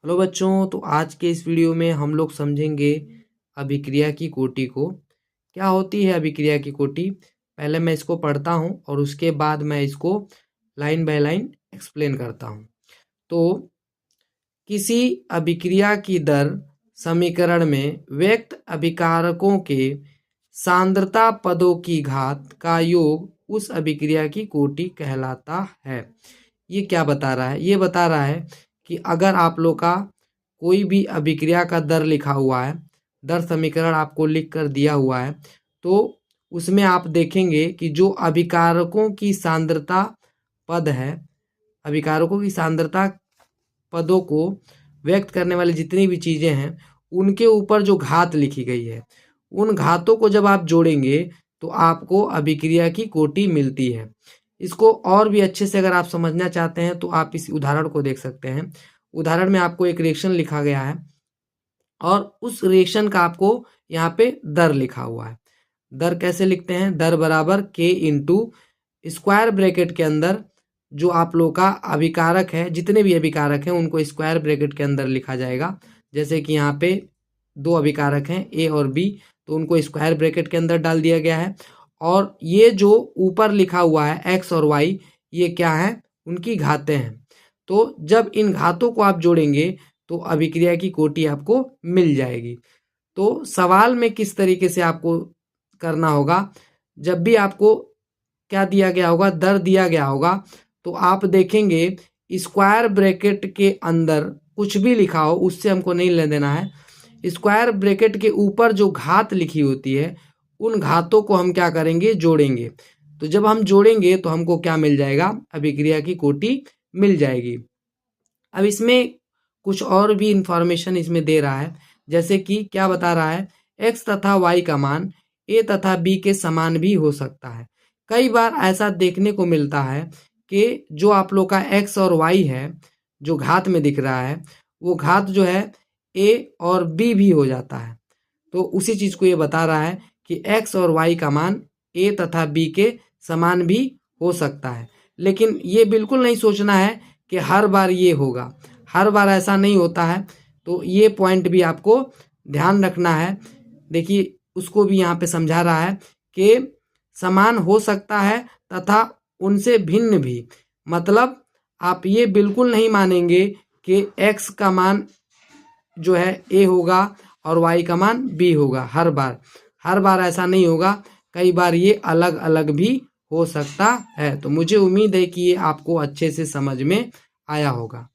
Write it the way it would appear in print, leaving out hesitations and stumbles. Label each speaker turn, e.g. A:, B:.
A: Hello बच्चों, तो आज के इस वीडियो में हम लोग समझेंगे अभिक्रिया की कोटि को। क्या होती है अभिक्रिया की कोटि? पहले मैं इसको पढ़ता हूँ और उसके बाद मैं इसको लाइन बाय लाइन एक्सप्लेन करता हूँ। तो किसी अभिक्रिया की दर समीकरण में व्यक्त अभिकारकों के सांद्रता पदों की घात का योग उस अभिक्रिया की कोटि कहलाता है। ये क्या बता रहा है? ये बता रहा है कि अगर आप लोग का कोई भी अभिक्रिया का दर लिखा हुआ है, दर समीकरण आपको लिख कर दिया हुआ है, तो उसमें आप देखेंगे कि जो अभिकारकों की सांद्रता पद है, अभिकारकों की सांद्रता पदों को व्यक्त करने वाली जितनी भी चीज़ें हैं, उनके ऊपर जो घात लिखी गई है, उन घातों को जब आप जोड़ेंगे तो आपको अभिक्रिया की कोटि मिलती है। इसको और भी अच्छे से अगर आप समझना चाहते हैं तो आप इस उदाहरण को देख सकते हैं। उदाहरण में आपको एक रिएक्शन लिखा गया है और उस रिएक्शन का आपको यहाँ पे दर लिखा हुआ है। दर कैसे लिखते हैं? दर बराबर K इंटू स्क्वायर ब्रैकेट के अंदर जो आप लोग का अभिकारक है, जितने भी अभिकारक हैं उनको स्क्वायर ब्रैकेट के अंदर लिखा जाएगा। जैसे कि यहाँ पे दो अभिकारक हैं A और B, तो उनको स्क्वायर ब्रैकेट के अंदर डाल दिया गया है। और ये जो ऊपर लिखा हुआ है X और Y, ये क्या है? उनकी घातें हैं। तो जब इन घातों को आप जोड़ेंगे तो अभिक्रिया की कोटि आपको मिल जाएगी। तो सवाल में किस तरीके से आपको करना होगा, जब भी आपको क्या दिया गया होगा, दर दिया गया होगा, तो आप देखेंगे स्क्वायर ब्रैकेट के अंदर कुछ भी लिखा हो उससे हमको नहीं लेना देना है। स्क्वायर ब्रैकेट के ऊपर जो घात लिखी होती है उन घातों को हम क्या करेंगे? जोड़ेंगे। तो जब हम जोड़ेंगे तो हमको क्या मिल जाएगा? अभिक्रिया की कोटि मिल जाएगी। अब इसमें कुछ और भी इंफॉर्मेशन इसमें दे रहा है, जैसे कि क्या बता रहा है? x तथा y का मान a तथा b के समान भी हो सकता है। कई बार ऐसा देखने को मिलता है कि जो आप लोग का x और y है, जो घात में दिख रहा है, वो घात जो है a और b भी हो जाता है। तो उसी चीज़ को ये बता रहा है कि x और y का मान a तथा b के समान भी हो सकता है। लेकिन ये बिल्कुल नहीं सोचना है कि हर बार ये होगा, हर बार ऐसा नहीं होता है। तो ये पॉइंट भी आपको ध्यान रखना है। देखिए, उसको भी यहाँ पे समझा रहा है कि समान हो सकता है तथा उनसे भिन्न भी। मतलब आप ये बिल्कुल नहीं मानेंगे कि x का मान जो है a होगा और y का मान b होगा। हर बार ऐसा नहीं होगा, कई बार ये अलग अलग भी हो सकता है। तो मुझे उम्मीद है कि ये आपको अच्छे से समझ में आया होगा।